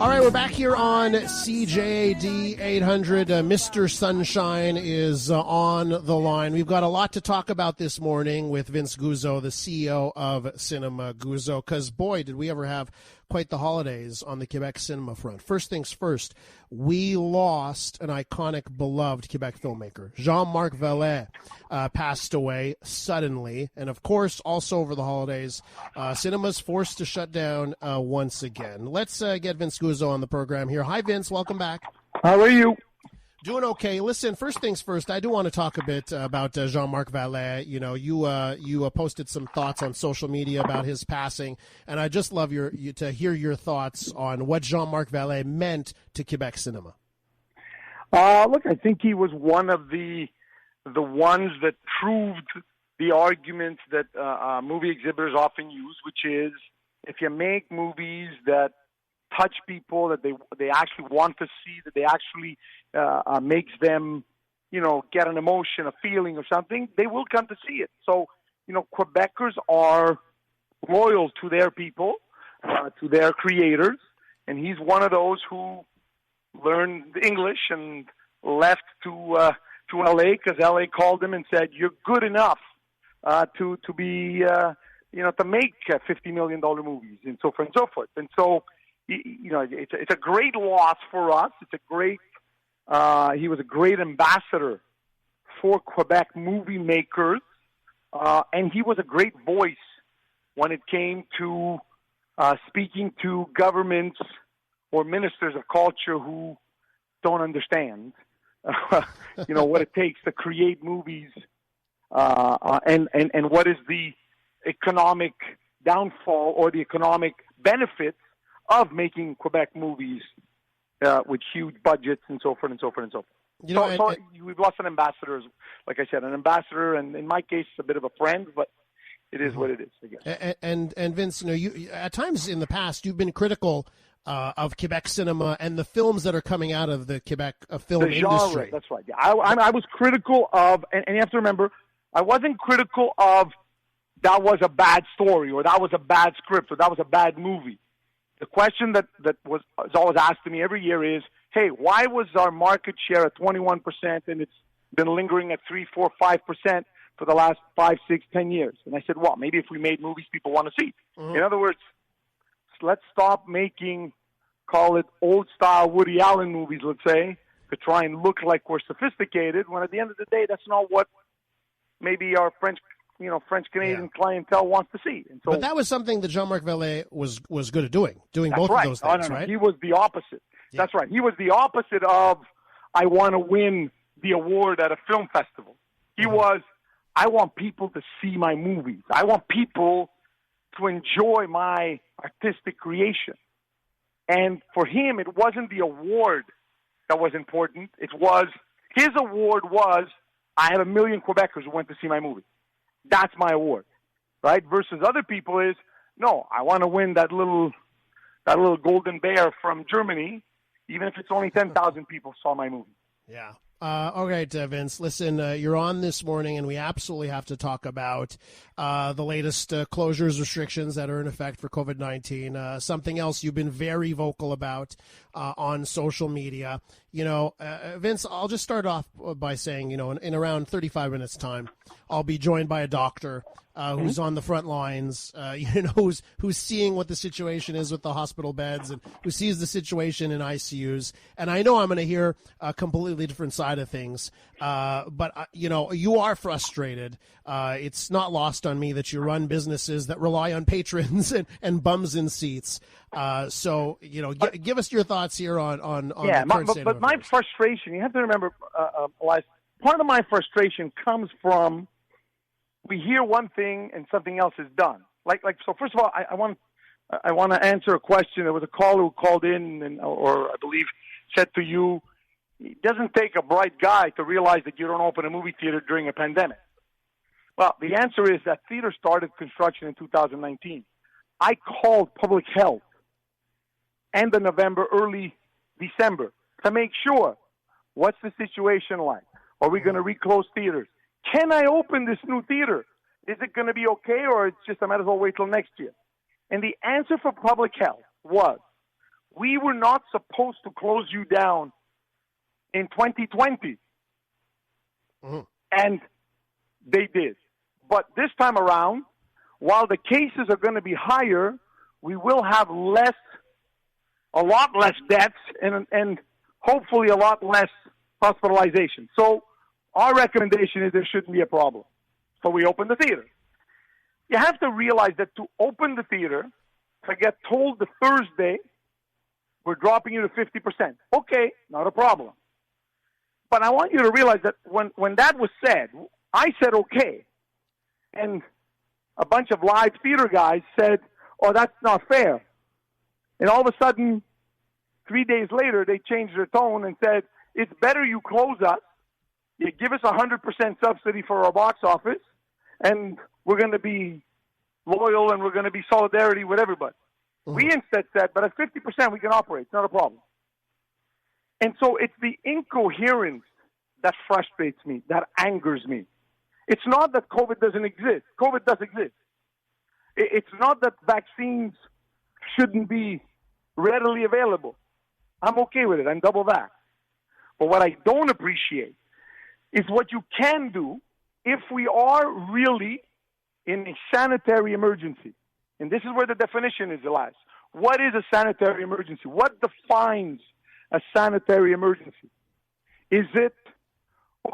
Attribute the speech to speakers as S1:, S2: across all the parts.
S1: All right, we're back here on CJAD 800. Mr. Sunshine is on the line. We've got a lot to talk about this morning with Vince Guzzo, the CEO of Cinema Guzzo, because, boy, did we ever have quite the holidays on the Quebec cinema front. First things first, we lost an iconic, beloved Quebec filmmaker. Jean Marc Vallée passed away suddenly. And, of course, also over the holidays, cinema's forced to shut down once again. Let's get Vince Guzzo on the program here. Hi, Vince. Welcome back.
S2: How are you?
S1: Doing okay. Listen, first things first, I do want to talk a bit about Jean Marc Vallée. You know, you posted some thoughts on social media about his passing, and I just love to hear your thoughts on what Jean Marc Vallée meant to Quebec cinema.
S2: Look, I think he was one of the ones that proved the arguments that movie exhibitors often use, which is if you make movies that touch people, that they actually want to see, that they actually makes them, get an emotion, a feeling or something, they will come to see it. So, Quebecers are loyal to their people, to their creators, and he's one of those who learned English and left to LA because LA called him and said, "You're good enough to be, to make $50 million movies," and so forth and so forth. And so, it's a great loss for us. It's a great. He was a great ambassador for Quebec movie makers, and he was a great voice when it came to speaking to governments or ministers of culture who don't understand, what it takes to create movies, and what is the economic downfall or the economic benefits of making Quebec movies with huge budgets and so forth and so forth and so forth. We've lost an ambassador, like I said, and in my case, a bit of a friend, but it is what it is, I guess.
S1: And Vince, you at times in the past, you've been critical of Quebec cinema and the films that are coming out of the Quebec film industry.
S2: Genre, that's right. Yeah, I was critical of, and you have to remember, I wasn't critical of that was a bad story or that was a bad script or that was a bad movie. The question that is always asked to me every year is, hey, why was our market share at 21% and it's been lingering at 3, 4, 5% for the last 5, 6, 10 years? And I said, well, maybe if we made movies people want to see. Mm-hmm. In other words, let's stop making, call it old-style Woody Allen movies, let's say, to try and look like we're sophisticated, when at the end of the day, that's not what maybe our French-Canadian clientele wants to see. And so,
S1: but that was something that Jean Marc Vallée was good at doing both
S2: right.
S1: of those things,
S2: no.
S1: right?
S2: He was the opposite. Yeah. That's right. He was the opposite of, I want to win the award at a film festival. He was, I want people to see my movies. I want people to enjoy my artistic creation. And for him, it wasn't the award that was important. It was, his award was, I had 1 million Quebecers who went to see my movie. That's my award, right? Versus other people is, no, I want to win that little golden bear from Germany, even if it's only 10,000 people saw my movie.
S1: Yeah. All right, Vince, listen, you're on this morning, and we absolutely have to talk about the latest closures, restrictions that are in effect for COVID-19. Something else you've been very vocal about on social media. Vince, I'll just start off by saying, in around 35 minutes' time, I'll be joined by a doctor who's on the front lines, who's seeing what the situation is with the hospital beds and who sees the situation in ICUs. And I know I'm going to hear a completely different side of things. But you are frustrated. It's not lost on me that you run businesses that rely on patrons and bums in seats. So give us your thoughts here on the current state of affairs.
S2: My frustration, you have to remember, Elias, part of my frustration comes from we hear one thing and something else is done. So first of all, I want to answer a question. There was a caller who called in or I believe said to you, it doesn't take a bright guy to realize that you don't open a movie theater during a pandemic. Well, the answer is that theater started construction in 2019. I called public health end of November, early December to make sure, what's the situation like? Are we going to reclose theaters? Can I open this new theater? Is it going to be okay, or it's just I might as well wait till next year? And the answer for public health was, We were not supposed to close you down in 2020. Mm-hmm. And they did. But this time around, while the cases are going to be higher, we will have a lot less deaths and hopefully a lot less hospitalization. So our recommendation is there shouldn't be a problem. So we open the theater. You have to realize that to open the theater, to get told the Thursday, we're dropping you to 50%. Okay, not a problem. But I want you to realize that when that was said, I said okay. And a bunch of live theater guys said, oh, that's not fair. And all of a sudden, 3 days later, they changed their tone and said, it's better you close us, you give us 100% subsidy for our box office, and we're going to be loyal and we're going to be solidarity with everybody. Mm-hmm. We instead said, but at 50% we can operate. It's not a problem. And so it's the incoherence that frustrates me, that angers me. It's not that COVID doesn't exist. COVID does exist. It's not that vaccines shouldn't be readily available. I'm okay with it. I'm double vaxxed. But what I don't appreciate is what you can do if we are really in a sanitary emergency. And this is where the definition is, Elias. What is a sanitary emergency? What defines a sanitary emergency? Is it,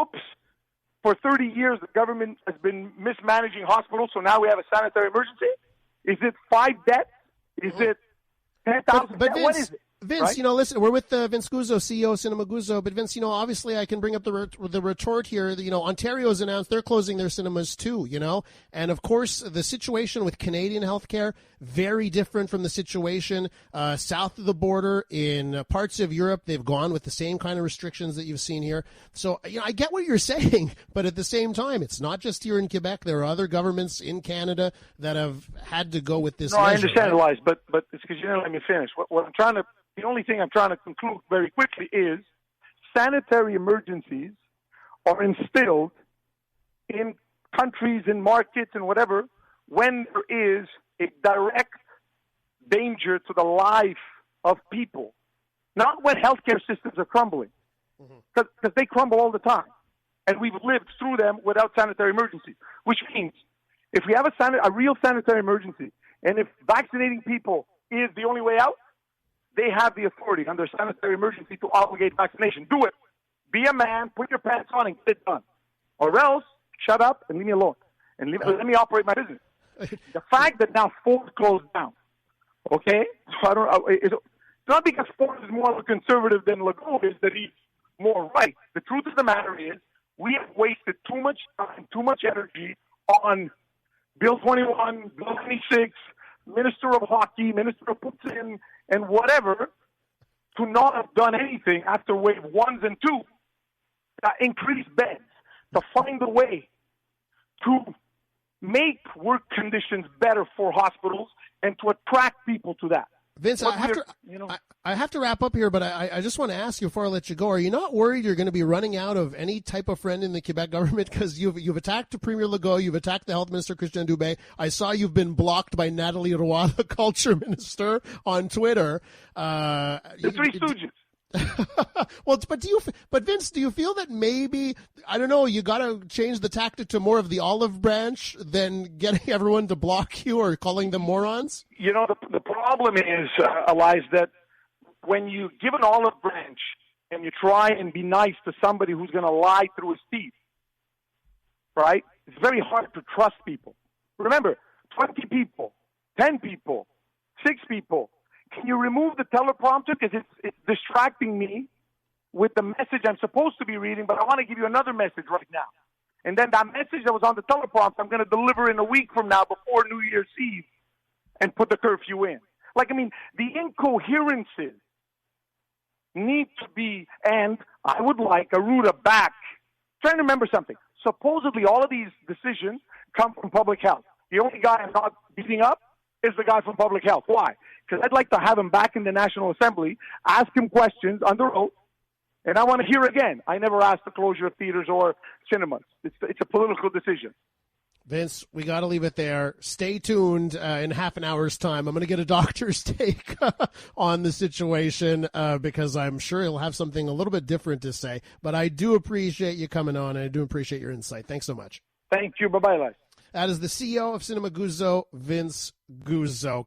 S2: oops, for 30 years the government has been mismanaging hospitals, so now we have a sanitary emergency? Is it 5 deaths? Is it 10,000 deaths? What is it?
S1: Vince,
S2: right?
S1: Listen, we're with Vince Guzzo, CEO of Cinema Guzzo. But Vince, obviously I can bring up the retort here. Ontario's announced they're closing their cinemas too, And of course, the situation with Canadian healthcare, very different from the situation south of the border. In parts of Europe, they've gone with the same kind of restrictions that you've seen here. So, I get what you're saying, but at the same time, it's not just here in Quebec. There are other governments in Canada that have had to go with this measure,
S2: I understand,
S1: right?
S2: Elias, but it's because you didn't let me finish. The only thing I'm trying to conclude very quickly is sanitary emergencies are instilled in countries, in markets, and whatever, when there is a direct danger to the life of people, not when healthcare systems are crumbling, because they crumble all the time. And we've lived through them without sanitary emergencies, which means if we have a real sanitary emergency, and if vaccinating people is the only way out, they have the authority under sanitary emergency to obligate vaccination. Do it. Be a man, put your pants on, and get it done. Or else, shut up and leave me alone. And let me operate my business. The fact that now Ford closed down, okay? So it's not because Ford is more conservative than Legault is that he's more right. The truth of the matter is we have wasted too much time, too much energy on Bill 21, Bill 26, Minister of Hockey, Minister of Putin, and whatever, to not have done anything after wave 1s and 2, increase beds, to find a way to make work conditions better for hospitals and to attract people to that.
S1: Vince, I have to wrap up here, but I just want to ask you before I let you go, are you not worried you're going to be running out of any type of friend in the Quebec government? Because you've attacked Premier Legault, you've attacked the Health Minister, Christian Dubé. I saw you've been blocked by Nathalie Roy, the Culture Minister, on Twitter.
S2: The Three Stooges.
S1: Well, but Vince, do you feel that maybe, I don't know, you got to change the tactic to more of the olive branch than getting everyone to block you or calling them morons?
S2: The problem is, Elias, that when you give an olive branch and you try and be nice to somebody who's going to lie through his teeth, right? It's very hard to trust people. Remember, 20 people, 10 people, 6 people. Can you remove the teleprompter? Because it's distracting me with the message I'm supposed to be reading, but I want to give you another message right now. And then that message that was on the teleprompter, I'm going to deliver in a week from now before New Year's Eve and put the curfew in. The incoherences need to be, and I would like a Ruta back. Trying to remember something. Supposedly all of these decisions come from public health. The only guy I'm not beating up is the guy from public health. Why? Because I'd like to have him back in the National Assembly, ask him questions under oath, and I want to hear again. I never asked the closure of theaters or cinemas. It's a political decision.
S1: Vince, we got to leave it there. Stay tuned in half an hour's time. I'm going to get a doctor's take on the situation because I'm sure he'll have something a little bit different to say. But I do appreciate you coming on, and I do appreciate your insight. Thanks so much.
S2: Thank you. Bye-bye, Les.
S1: That is the CEO of Cinema Guzzo, Vince Guzzo.